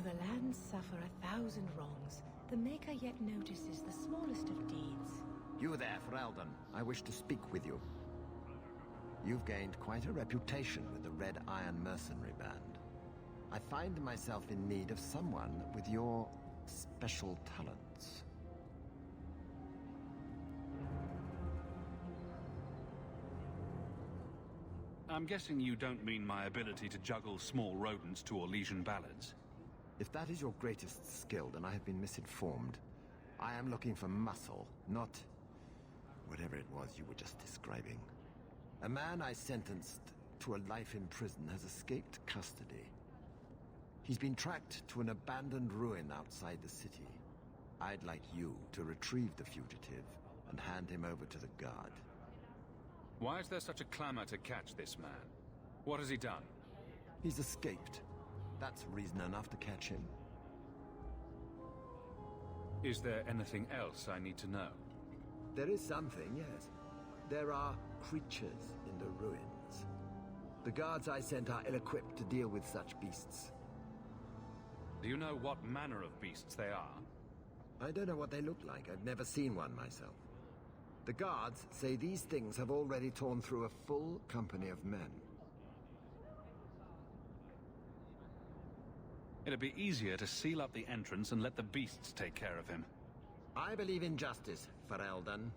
the lands suffer 1,000 wrongs, the Maker yet notices the smallest of deeds. You there, Ferelden. I wish to speak with you. You've gained quite a reputation with the Red Iron Mercenary Band. I find myself in need of someone with your special talents. I'm guessing you don't mean my ability to juggle small rodents to Orlesian ballads. If that is your greatest skill, then I have been misinformed. I am looking for muscle, not whatever it was you were just describing. A man I sentenced to a life in prison has escaped custody. He's been tracked to an abandoned ruin outside the city. I'd like you to retrieve the fugitive and hand him over to the guard. Why is there such a clamor to catch this man? What has he done? He's escaped. That's reason enough to catch him. Is there anything else I need to know? There is something, yes. There are creatures in the ruins. The guards I sent are ill-equipped to deal with such beasts. Do you know what manner of beasts they are? I don't know what they look like. I've never seen one myself. The guards say these things have already torn through a full company of men. It'd be easier to seal up the entrance and let the beasts take care of him. I believe in justice, Ferelden,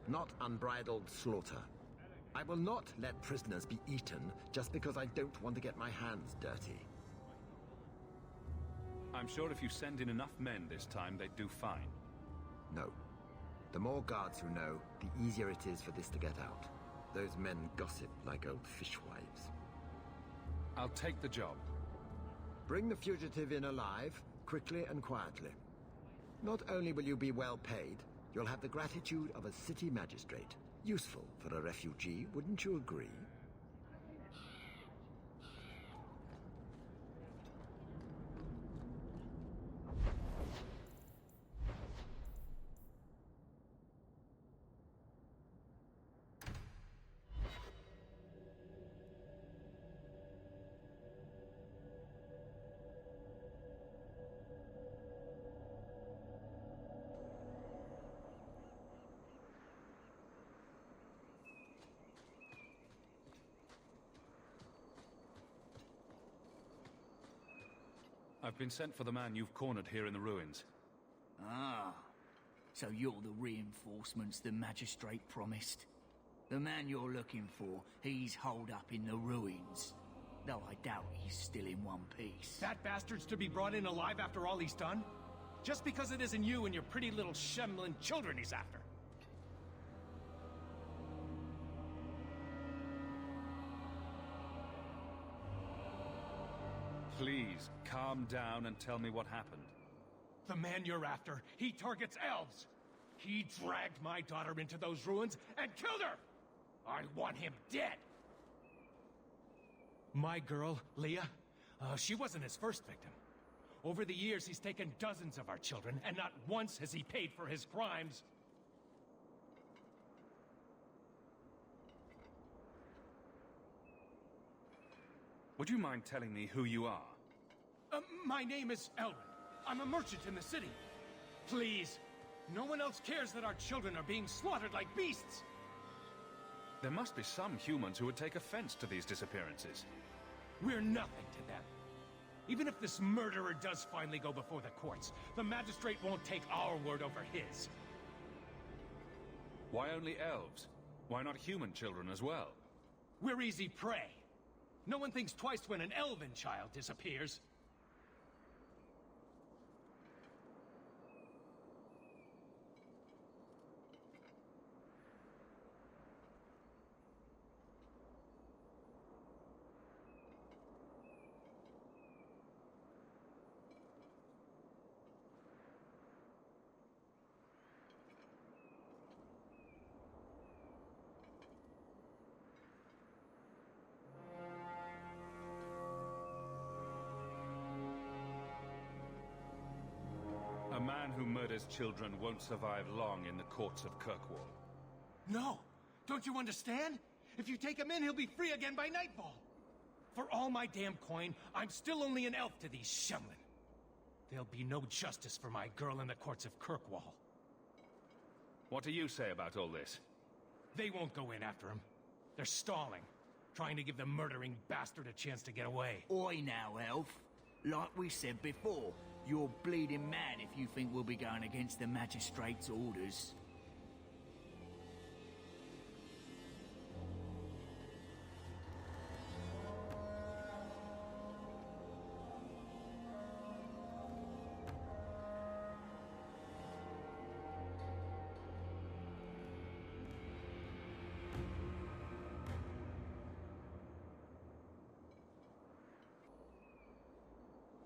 not unbridled slaughter. I will not let prisoners be eaten just because I don't want to get my hands dirty. I'm sure if you send in enough men this time, they'd do fine. No. The more guards who know, the easier it is for this to get out. Those men gossip like old fishwives. I'll take the job. Bring the fugitive in alive, quickly and quietly. Not only will you be well paid, you'll have the gratitude of a city magistrate. Useful for a refugee, wouldn't you agree? I've been sent for the man you've cornered here in the ruins. Ah, so you're the reinforcements the Magistrate promised. The man you're looking for, he's holed up in the ruins. Though I doubt he's still in one piece. That bastard's to be brought in alive after all he's done? Just because it isn't you and your pretty little Shemlin children he's after. Please, calm down and tell me what happened. The man you're after, he targets elves. He dragged my daughter into those ruins and killed her! I want him dead! My girl, Leah, she wasn't his first victim. Over the years, he's taken dozens of our children, and not once has he paid for his crimes. Would you mind telling me who you are? My name is Elwin. I'm a merchant in the city. Please, no one else cares that our children are being slaughtered like beasts. There must be some humans who would take offense to these disappearances. We're nothing to them. Even if this murderer does finally go before the courts, the Magistrate won't take our word over his. Why only elves? Why not human children as well? We're easy prey. No one thinks twice when an elven child disappears. A man who murders children won't survive long in the courts of Kirkwall. No! Don't you understand? If you take him in, he'll be free again by nightfall. For all my damn coin, I'm still only an elf to these Shemlin. There'll be no justice for my girl in the courts of Kirkwall. What do you say about all this? They won't go in after him. They're stalling, trying to give the murdering bastard a chance to get away. Oi now, Elf. Like we said before, you're bleeding mad if you think we'll be going against the Magistrate's orders.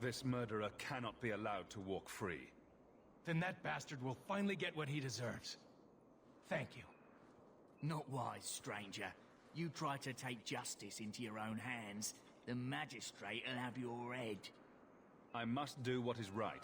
This murderer cannot be allowed to walk free. Then that bastard will finally get what he deserves. Thank you. Not wise, stranger. You try to take justice into your own hands, the Magistrate will have your head. I must do what is right.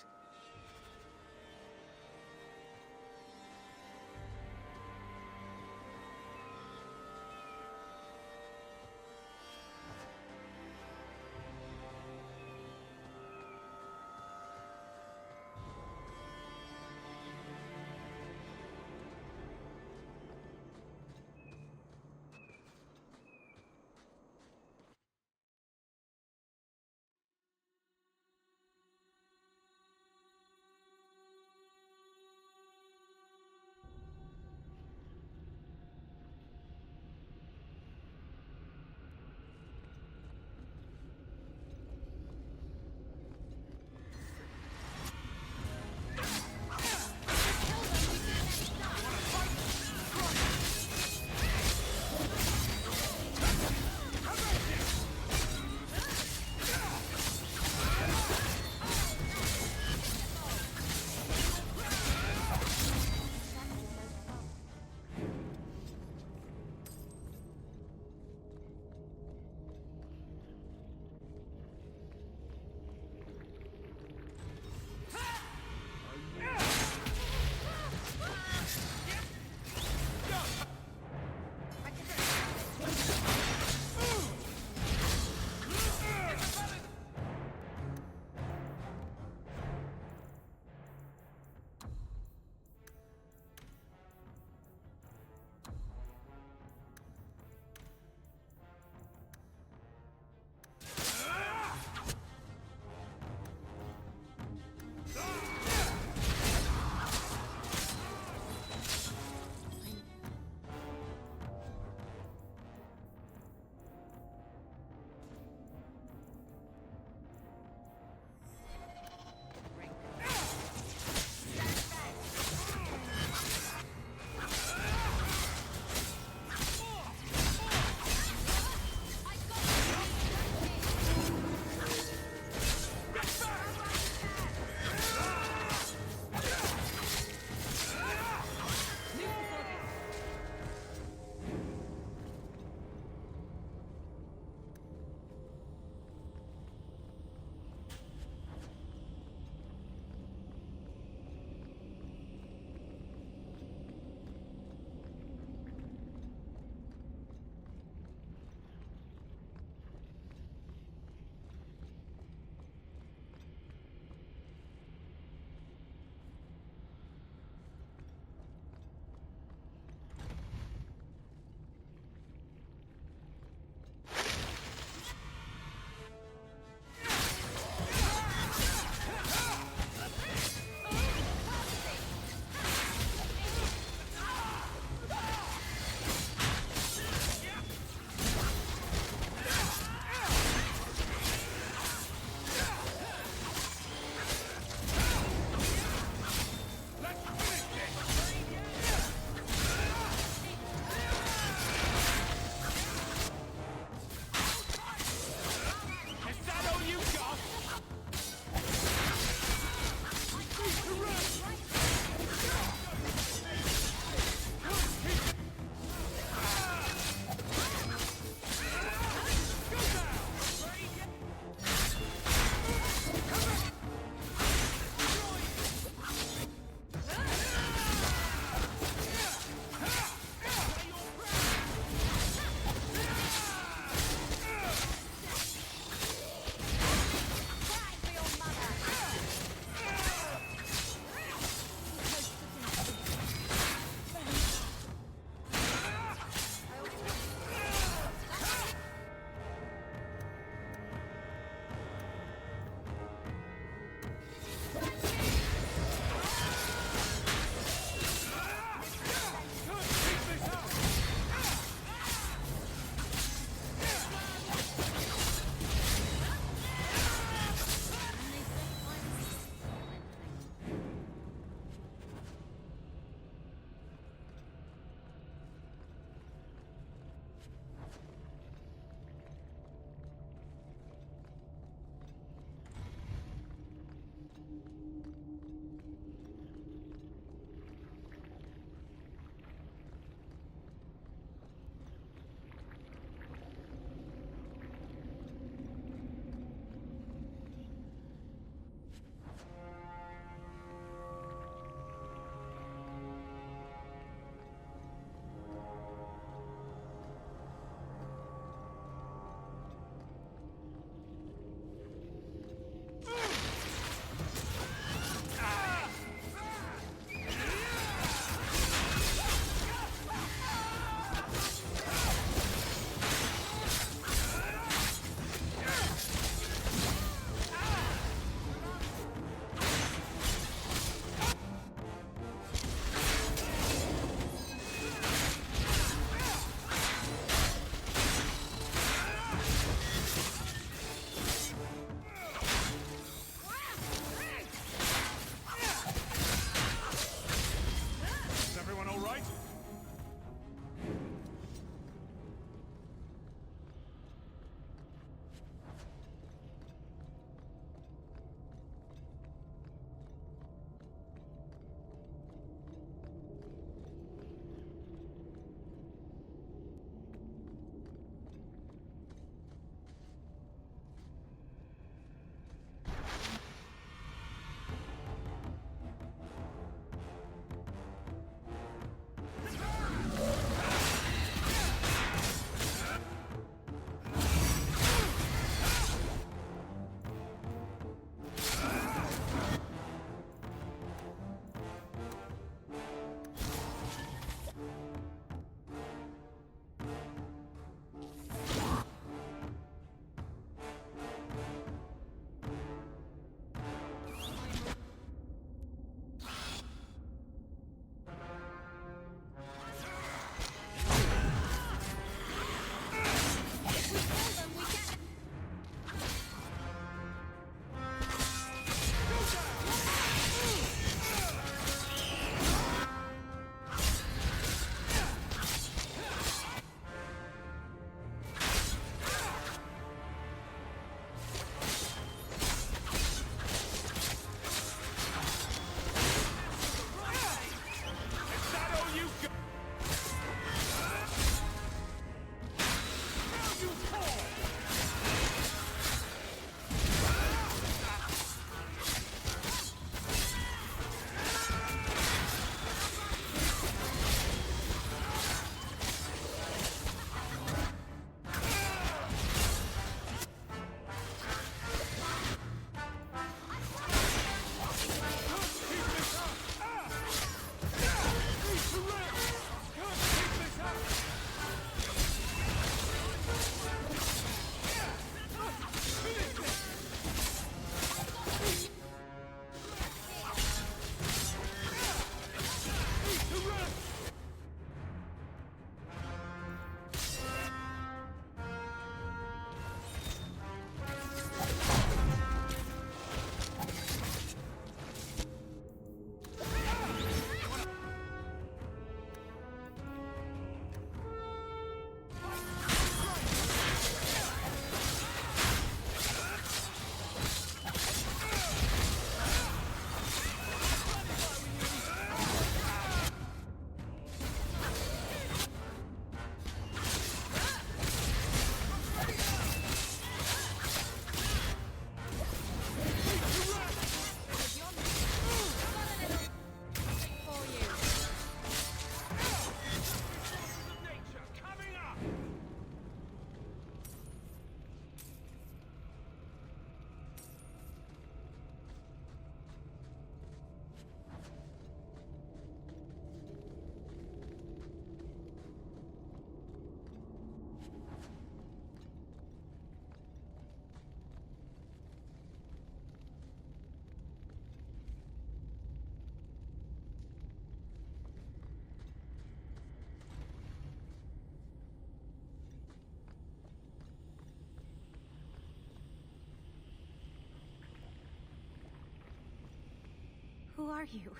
Who are you?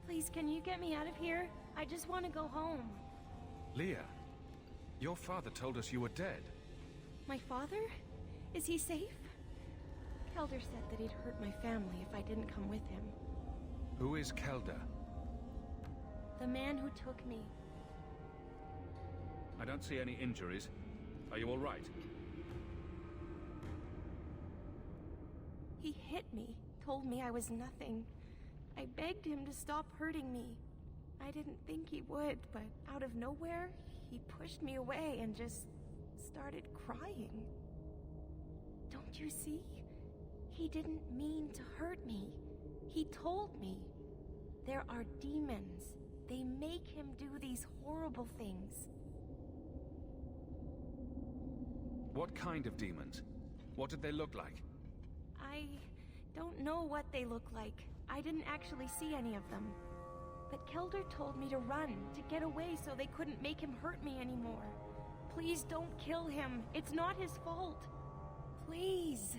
Please, can you get me out of here? I just want to go home. Leah, your father told us you were dead. My father? Is he safe? Kelder said that he'd hurt my family if I didn't come with him. Who is Kelder? The man who took me. I don't see any injuries. Are you all right? He hit me, told me I was nothing. I begged him to stop hurting me. I didn't think he would, but out of nowhere, he pushed me away and just started crying. Don't you see? He didn't mean to hurt me. He told me. There are demons. They make him do these horrible things. What kind of demons? What did they look like? I don't know what they look like. I didn't actually see any of them. But Kelder told me to run, to get away so they couldn't make him hurt me anymore. Please don't kill him. It's not his fault. Please.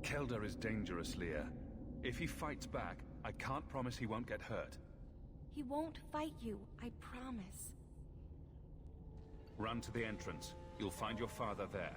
Kelder is dangerous, Leah. If he fights back, I can't promise he won't get hurt. He won't fight you, I promise. Run to the entrance. You'll find your father there.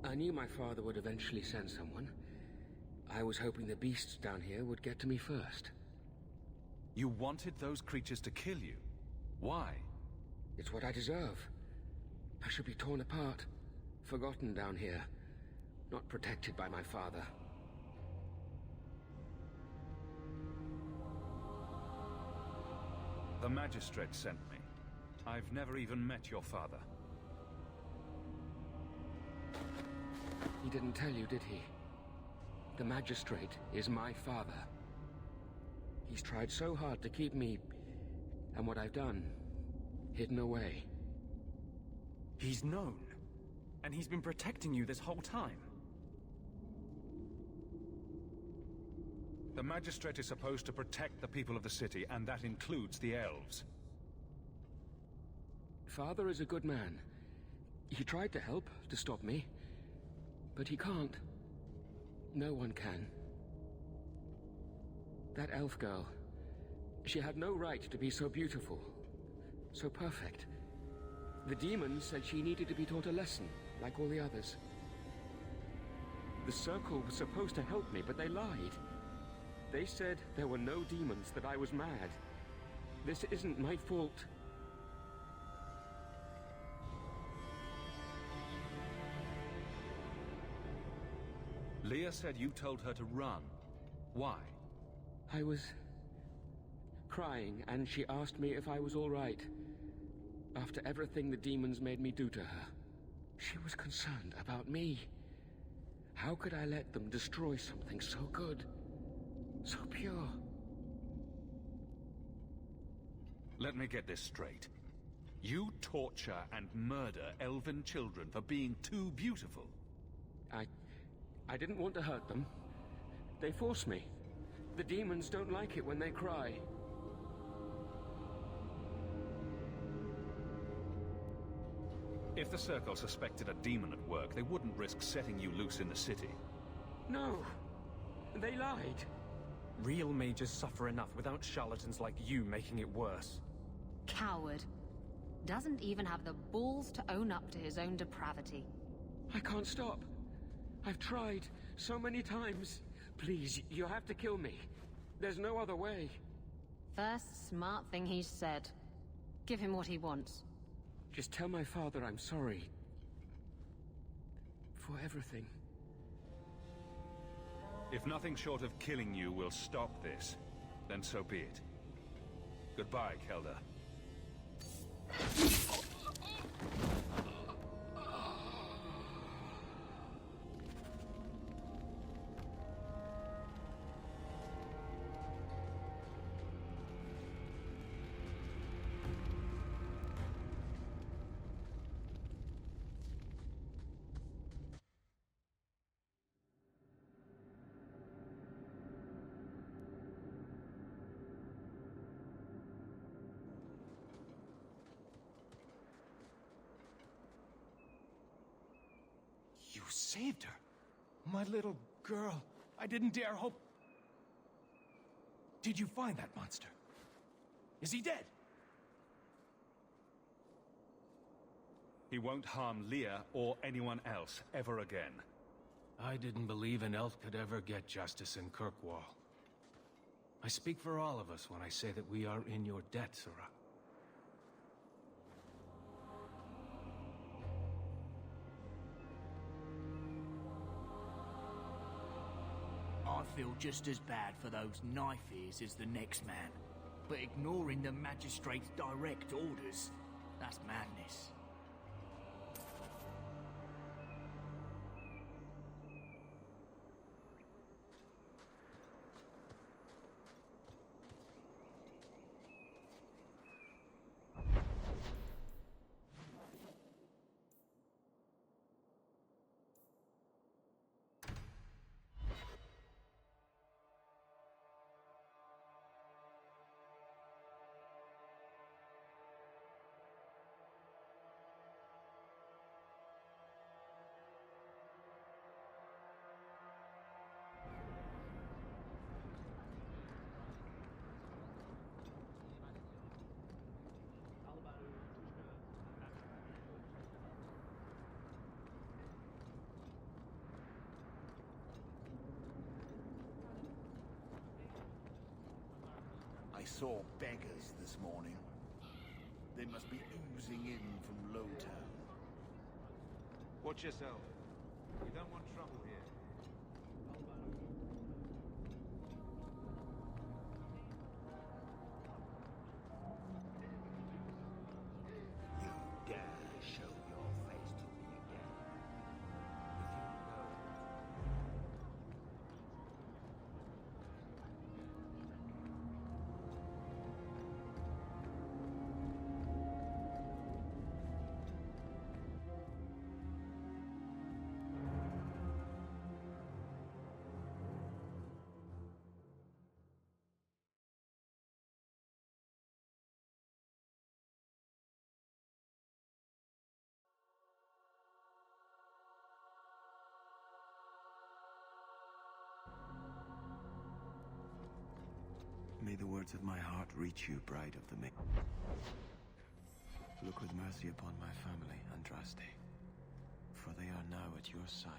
I knew my father would eventually send someone. I was hoping the beasts down here would get to me first. You wanted those creatures to kill you? Why? It's what I deserve. I should be torn apart, forgotten down here, not protected by my father. The Magistrate sent me. I've never even met your father. He didn't tell you, did he? The Magistrate is my father. He's tried so hard to keep me, and what I've done, hidden away. He's known, and he's been protecting you this whole time. The Magistrate is supposed to protect the people of the city, and that includes the elves. Father is a good man. He tried to help, to stop me. But he can't. No one can. That elf girl, she had no right to be so beautiful, so perfect. The demons said she needed to be taught a lesson, like all the others. The Circle was supposed to help me, but they lied. They said there were no demons, that I was mad. This isn't my fault. Leah said you told her to run. Why? I was crying, and she asked me if I was all right. After everything the demons made me do to her, she was concerned about me. How could I let them destroy something so good, so pure? Let me get this straight. You torture and murder elven children for being too beautiful. I didn't want to hurt them. They forced me. The demons don't like it when they cry. If the Circle suspected a demon at work, they wouldn't risk setting you loose in the city. No. They lied. Real mages suffer enough without charlatans like you making it worse. Coward. Doesn't even have the balls to own up to his own depravity. I can't stop. I've tried so many times. Please, you have to kill me. There's no other way. First smart thing he's said. Give him what he wants. Just tell my father I'm sorry. For everything. If nothing short of killing you will stop this, then so be it. Goodbye, Kelda. You saved her. My little girl. I didn't dare hope... Did you find that monster? Is he dead? He won't harm Leah or anyone else ever again. I didn't believe an elf could ever get justice in Kirkwall. I speak for all of us when I say that we are in your debt, Sirrah. I feel just as bad for those knife ears as the next man. But ignoring the Magistrate's direct orders, that's madness. I saw beggars this morning. They must be oozing in from Lowtown. Watch yourself. You don't want trouble here. You dare show your face to me again. May the words of my heart reach you, bride of the May. Look with mercy upon my family, Andraste, for they are now at your side.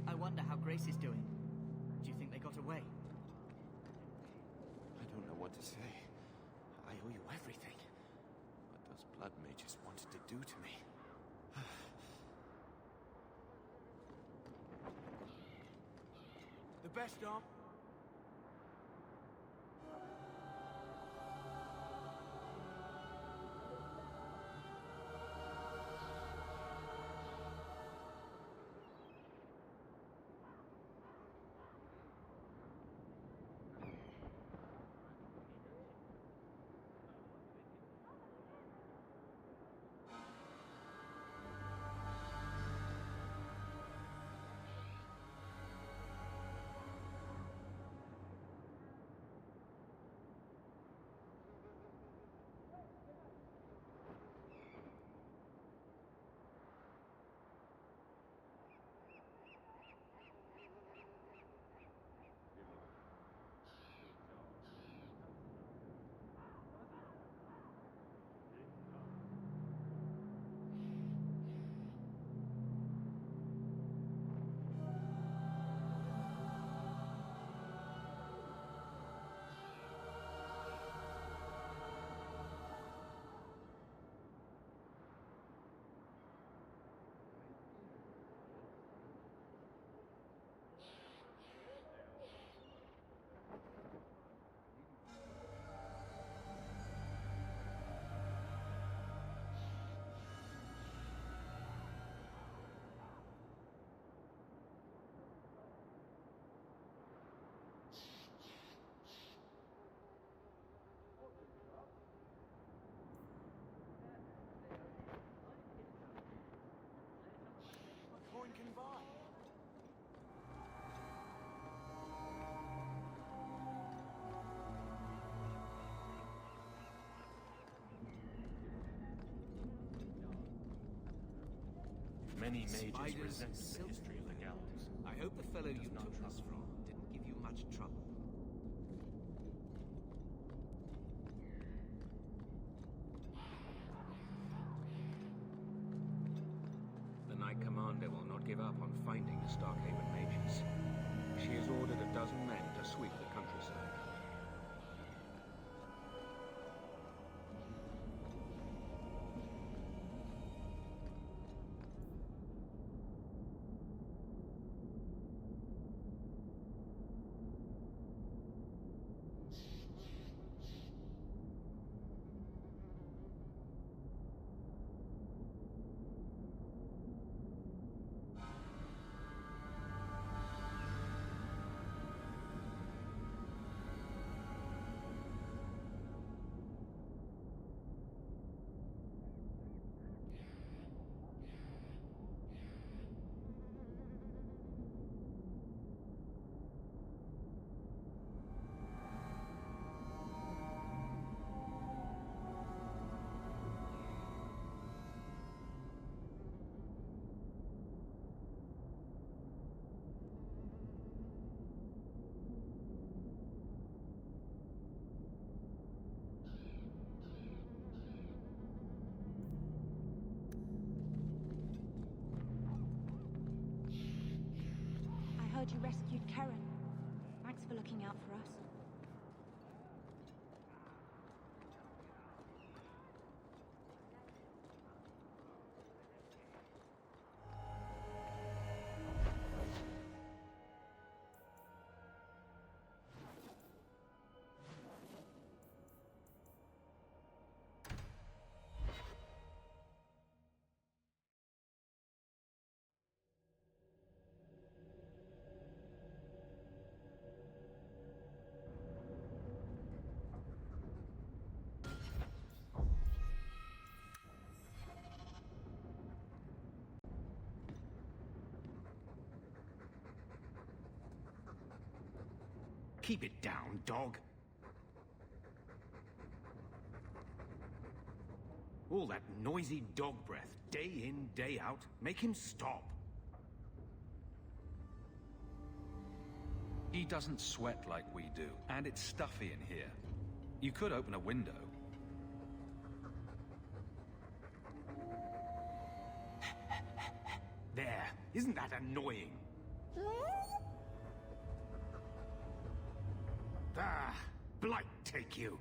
I wonder how Grace is doing. Do you think they got away? I don't know what to say. I owe you everything. What those blood mages wanted to do to me. The best arm... Many mages Spiders, resent the silk. history of the gallows. I hope the fellow you took us from didn't give you much trouble. The Knight Commander will not give up on finding the Starkhaven mages. She has ordered a dozen men to sweep the countryside. I heard you rescued Karen. Thanks for looking out for us. Keep it down, dog. All that noisy dog breath, day in, day out. Make him stop. He doesn't sweat like we do, and it's stuffy in here. You could open a window. There. Isn't that annoying? Ah, blight take you.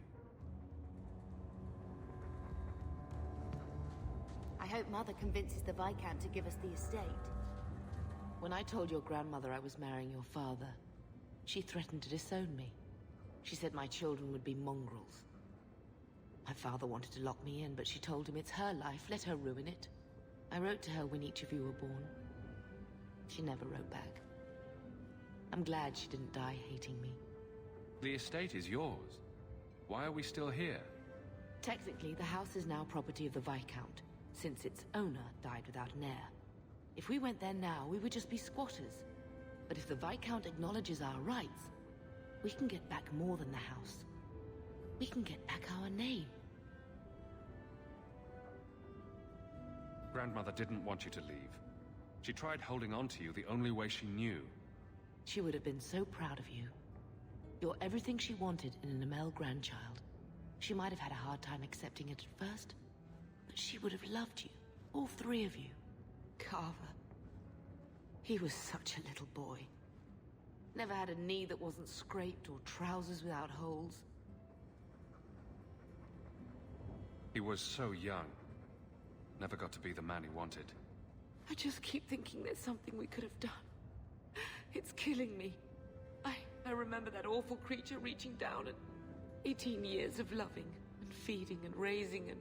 I hope Mother convinces the Viscount to give us the estate. When I told your grandmother I was marrying your father, she threatened to disown me. She said my children would be mongrels. My father wanted to lock me in, but she told him it's her life, let her ruin it. I wrote to her when each of you were born. She never wrote back. I'm glad she didn't die hating me. The estate is yours. Why are we still here? Technically, the house is now property of the Viscount, since its owner died without an heir. If we went there now, we would just be squatters. But if the Viscount acknowledges our rights, we can get back more than the house. We can get back our name. Grandmother didn't want you to leave. She tried holding on to you the only way she knew. She would have been so proud of you. You're everything she wanted in an Amel grandchild. She might have had a hard time accepting it at first, but she would have loved you, all three of you. Carver. He was such a little boy. Never had a knee that wasn't scraped or trousers without holes. He was so young. Never got to be the man he wanted. I just keep thinking there's something we could have done. It's killing me. I remember that awful creature reaching down and 18 years of loving and feeding and raising, and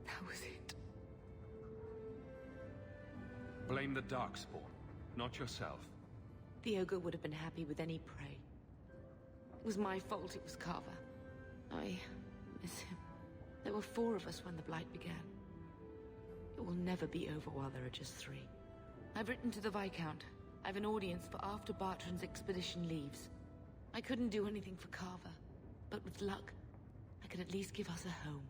that was it. Blame the Darkspawn, not yourself. The ogre would have been happy with any prey. It was my fault it was Carver. I miss him. There were 4 of us when the Blight began. It will never be over while there are just 3. I've written to the Viscount. I have an audience for after Bartran's expedition leaves. I couldn't do anything for Carver, but with luck, I could at least give us a home.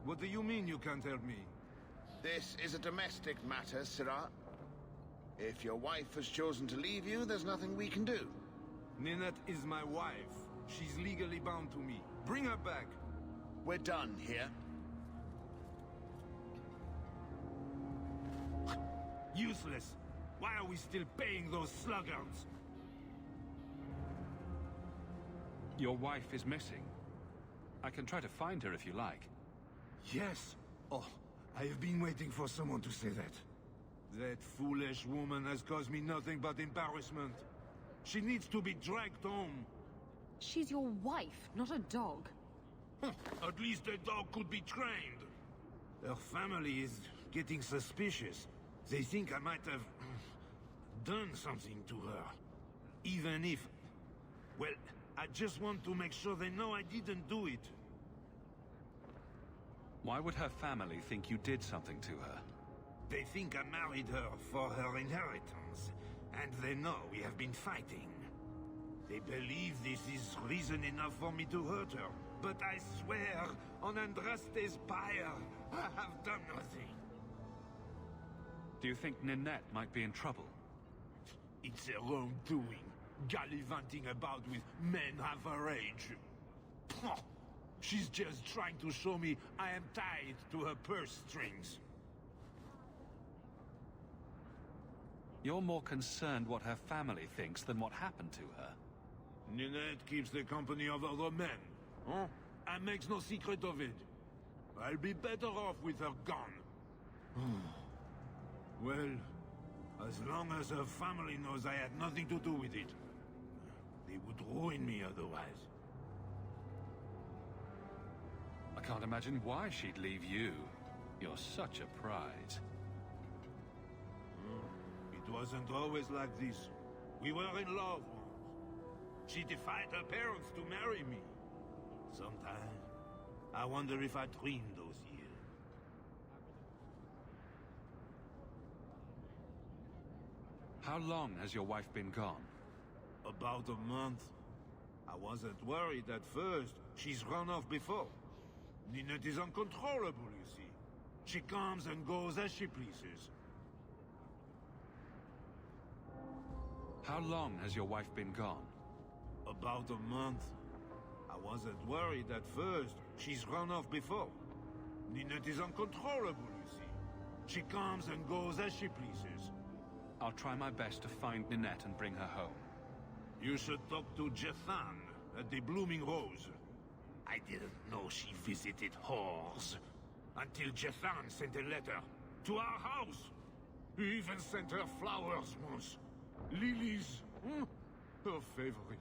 What do you mean you can't help me? This is a domestic matter, Sirrah. If your wife has chosen to leave you, there's nothing we can do. Ninette is my wife. She's legally bound to me. Bring her back. We're done here. Useless. Why are we still paying those sluggards? Your wife is missing. I can try to find her if you like. Yes. Oh, I have been waiting for someone to say that. That foolish woman has caused me nothing but embarrassment. She needs to be dragged home. She's your wife, not a dog. At least a dog could be trained. Her family is getting suspicious. They think I might have done something to her. Even if... Well, I just want to make sure they know I didn't do it. Why would her family think you did something to her? They think I married her for her inheritance, and they know we have been fighting. They believe this is reason enough for me to hurt her, but I swear, on Andraste's pyre, I have done nothing. Do you think Ninette might be in trouble? It's her own doing, gallivanting about with men half her age. She's just trying to show me I am tied to her purse strings. You're more concerned what her family thinks than what happened to her. Ninette keeps the company of other men, huh? And makes no secret of it. I'll be better off with her gone. Well, as long as her family knows I had nothing to do with it, they would ruin me otherwise. I can't imagine why she'd leave you. You're such a prize. It wasn't always like this. We were in love once. She defied her parents to marry me. Sometimes, I wonder if I dreamed those years. How long has your wife been gone? About a month. I wasn't worried at first. She's run off before. Ninette is uncontrollable, you see. She comes and goes as she pleases. How long has your wife been gone? About a month. I wasn't worried at first. She's run off before. Ninette is uncontrollable, you see. She comes and goes as she pleases. I'll try my best to find Ninette and bring her home. You should talk to Jethan at the Blooming Rose. I didn't know she visited whores. Until Jethan sent a letter to our house. He even sent her flowers once. Lilies. Her favorite.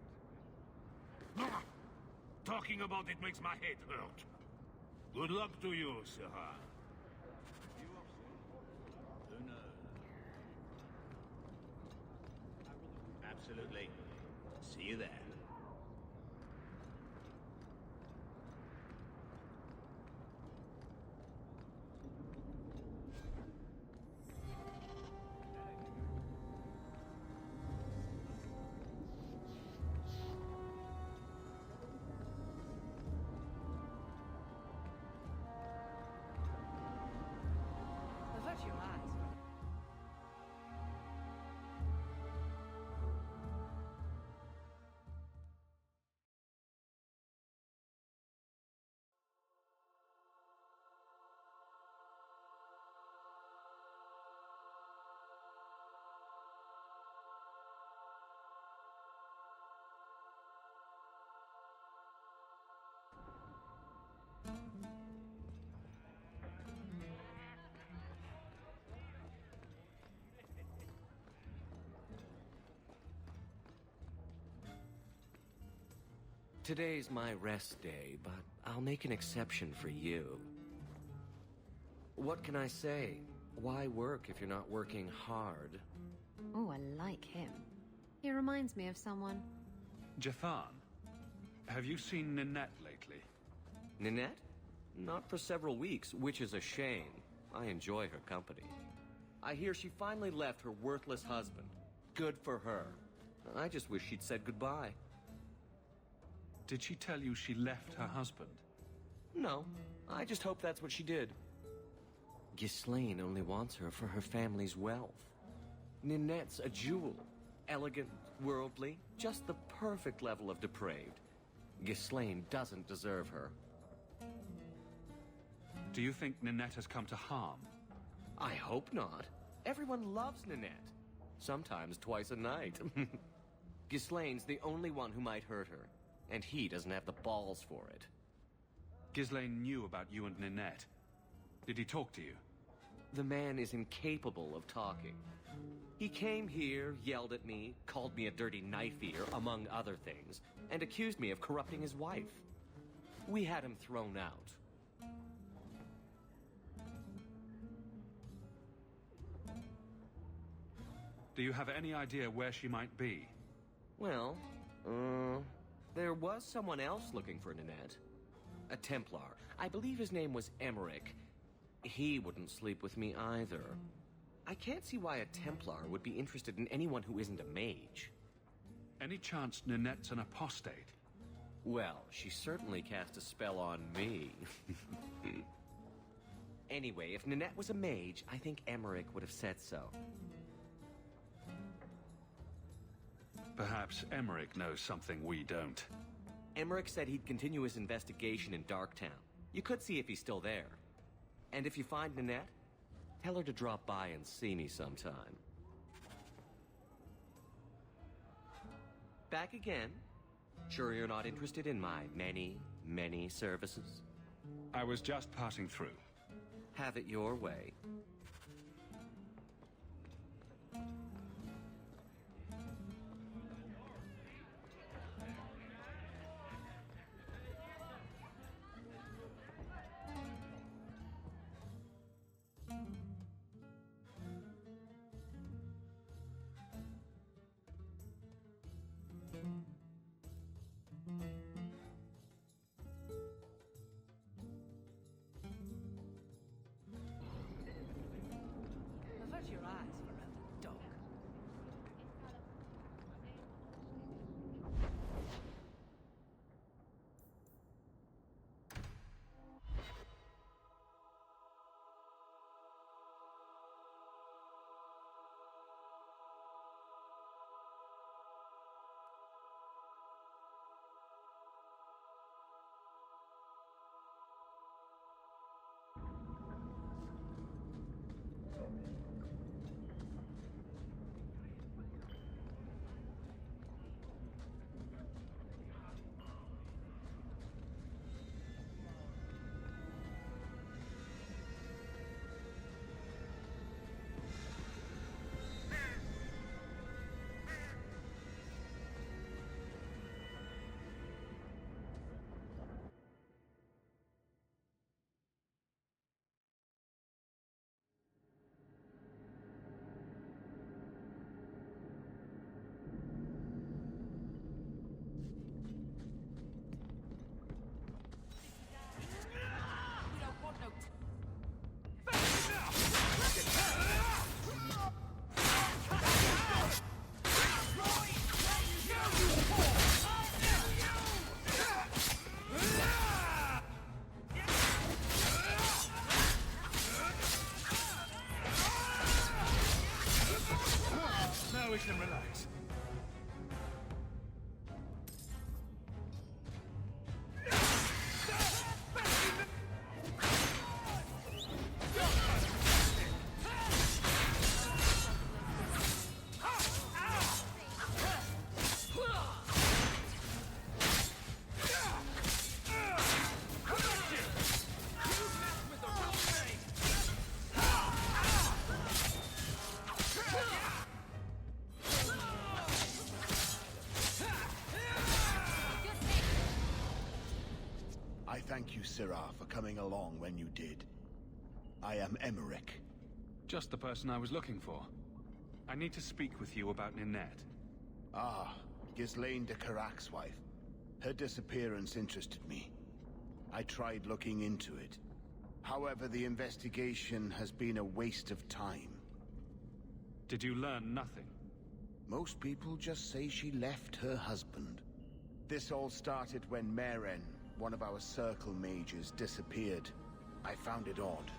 Talking about it makes my head hurt. Good luck to you, Sirrah. Who knows? Absolutely. See you there. Avert your eyes. Today's my rest day, but I'll make an exception for you. What can I say? Why work if you're not working hard? Oh, I like him. He reminds me of someone. Jethan, have you seen Ninette lately? Ninette? Not for several weeks, which is a shame. I enjoy her company. I hear she finally left her worthless husband. Good for her. I just wish she'd said goodbye. Did she tell you she left her husband? No. I just hope that's what she did. Ghislaine only wants her for her family's wealth. Ninette's a jewel. Elegant, worldly, just the perfect level of depraved. Ghislaine doesn't deserve her. Do you think Ninette has come to harm? I hope not. Everyone loves Ninette. Sometimes twice a night. Ghislaine's the only one who might hurt her, and he doesn't have the balls for it. Ghislaine knew about you and Ninette. Did he talk to you? The man is incapable of talking. He came here, yelled at me, called me a dirty knife-eater, among other things, and accused me of corrupting his wife. We had him thrown out. Do you have any idea where she might be? Well, there was someone else looking for Ninette. A Templar. I believe his name was Emmerich. He wouldn't sleep with me either. I can't see why a Templar would be interested in anyone who isn't a mage. Any chance Ninette's an apostate? Well, she certainly cast a spell on me. Anyway, if Ninette was a mage, I think Emmerich would have said so. Perhaps Emmerich knows something we don't. Emmerich said he'd continue his investigation in Darktown. You could see if he's still there. And if you find Ninette, tell her to drop by and see me sometime. Back again? Sure you're not interested in my many, many services? I was just passing through. Have it your way. Avert your eyes for a dog. Now we can relax. Thank you, Sirrah, for coming along when you did. I am Emmerich. Just the person I was looking for. I need to speak with you about Ninette. Ah, Ghislaine de Carac's wife. Her disappearance interested me. I tried looking into it. However, the investigation has been a waste of time. Did you learn nothing? Most people just say she left her husband. This all started when Meren, one of our circle mages disappeared. I found it odd.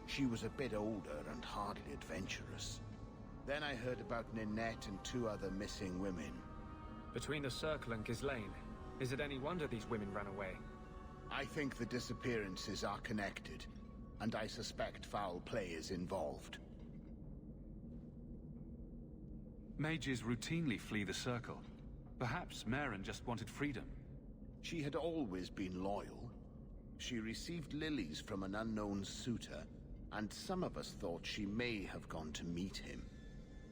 She was a bit older and hardly adventurous. Then I heard about Ninette and 2 other missing women. Between the Circle and Ghislaine, is it any wonder these women ran away? I think the disappearances are connected, and I suspect foul play is involved. Mages routinely flee the Circle. Perhaps Maren just wanted freedom. She had always been loyal. She received lilies from an unknown suitor, and some of us thought she may have gone to meet him.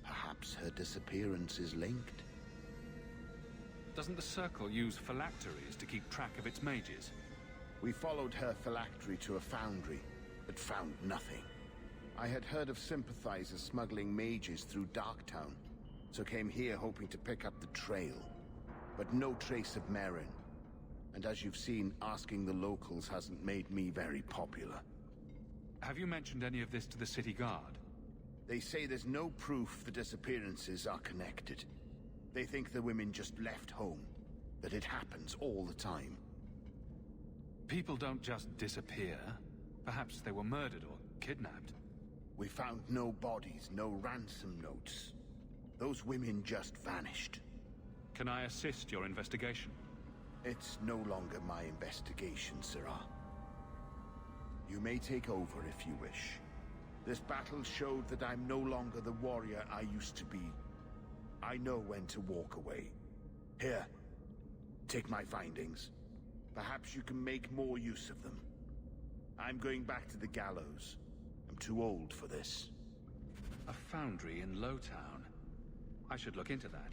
Perhaps her disappearance is linked. Doesn't the Circle use phylacteries to keep track of its mages? We followed her phylactery to a foundry, but found nothing. I had heard of sympathizers smuggling mages through Darktown, so came here hoping to pick up the trail. But no trace of Maren. And as you've seen, asking the locals hasn't made me very popular. Have you mentioned any of this to the city guard? They say there's no proof the disappearances are connected. They think the women just left home, that it happens all the time. People don't just disappear. Perhaps they were murdered or kidnapped. We found no bodies, no ransom notes. Those women just vanished. Can I assist your investigation? It's no longer my investigation, Sirrah. You may take over if you wish. This battle showed that I'm no longer the warrior I used to be. I know when to walk away. Here, take my findings. Perhaps you can make more use of them. I'm going back to the gallows. I'm too old for this. A foundry in Lowtown. I should look into that.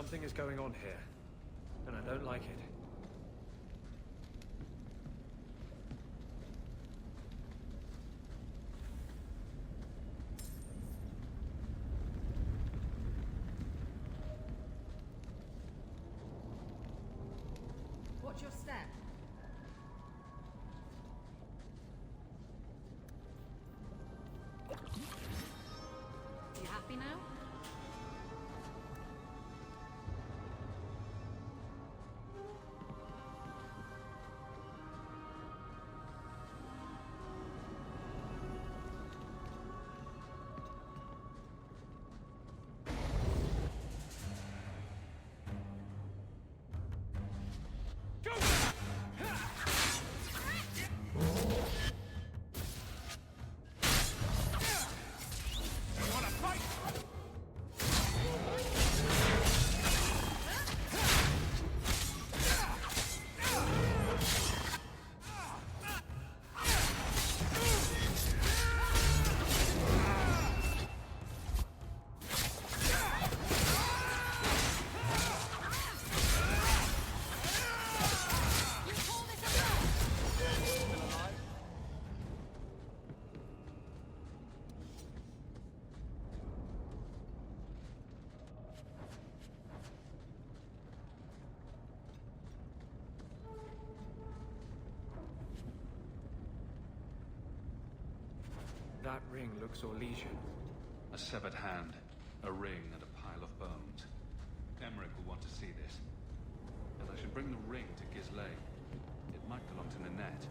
Something is going on here, and I don't like it. Watch your step. You happy now? That ring looks Orlesian. A severed hand, a ring, and a pile of bones. Emmerich will want to see this. And I should bring the ring to Ghislaine. It might belong to Nanette.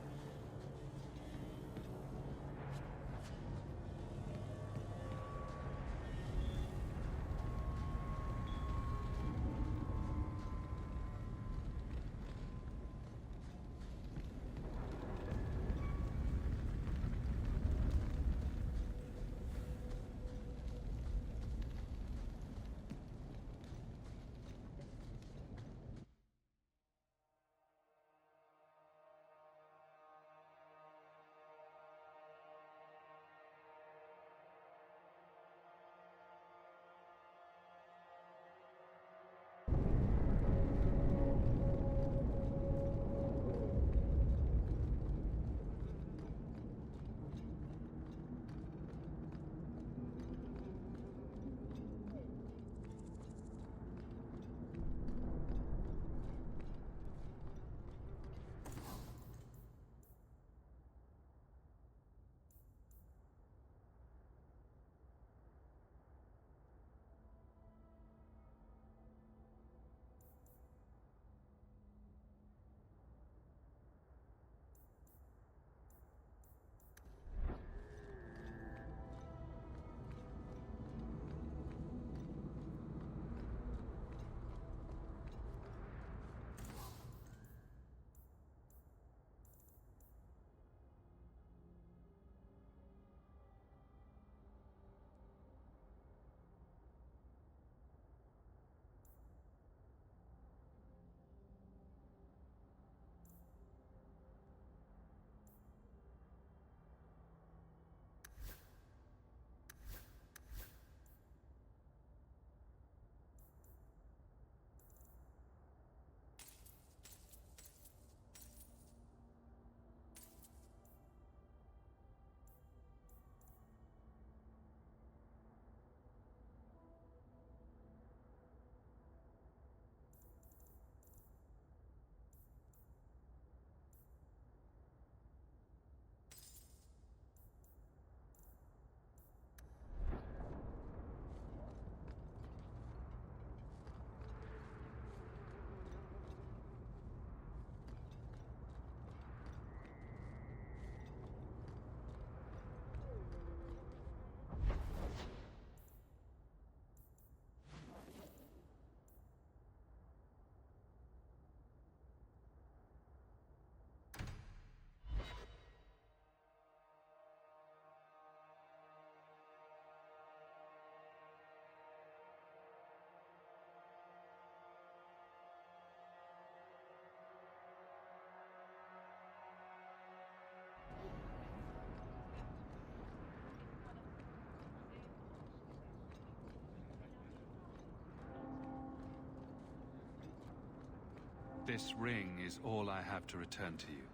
This ring is all I have to return to you.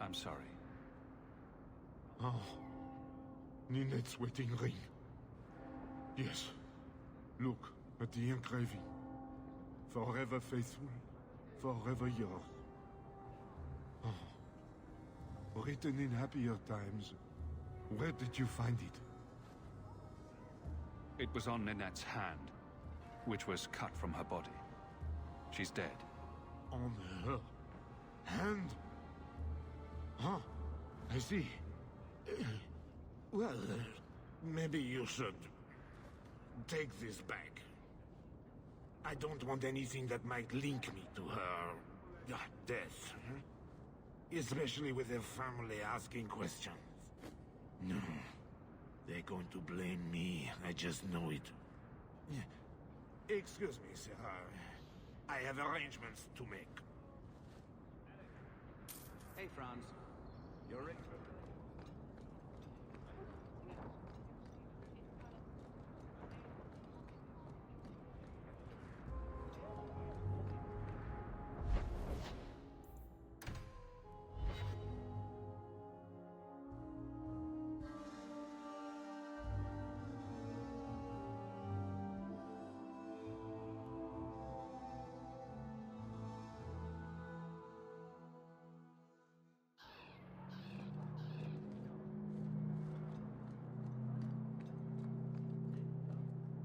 I'm sorry. Oh. Ninette's wedding ring. Yes. Look at the engraving. Forever faithful, forever yours. Oh. Written in happier times. Where did you find it? It was on Ninette's hand, which was cut from her body. She's dead. On her hand? Huh. I see. Well, maybe you should take this back. I don't want anything that might link me to her death. Especially with her family asking questions. No. They're going to blame me. I just know it. Excuse me, sir. I have arrangements to make. Hey, Franz. You're it.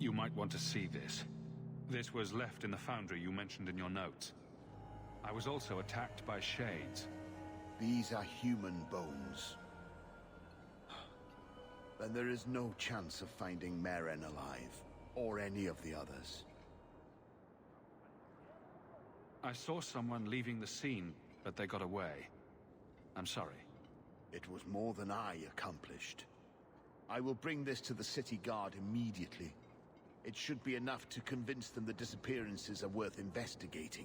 You might want to see this. This was left in the foundry you mentioned in your notes. I was also attacked by shades. These are human bones. Then there is no chance of finding Meren alive, or any of the others. I saw someone leaving the scene, but they got away. I'm sorry. It was more than I accomplished. I will bring this to the city guard immediately. It should be enough to convince them the disappearances are worth investigating.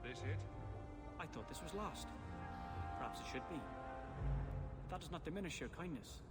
This it? I thought this was last. Perhaps it should be. That does not diminish your kindness.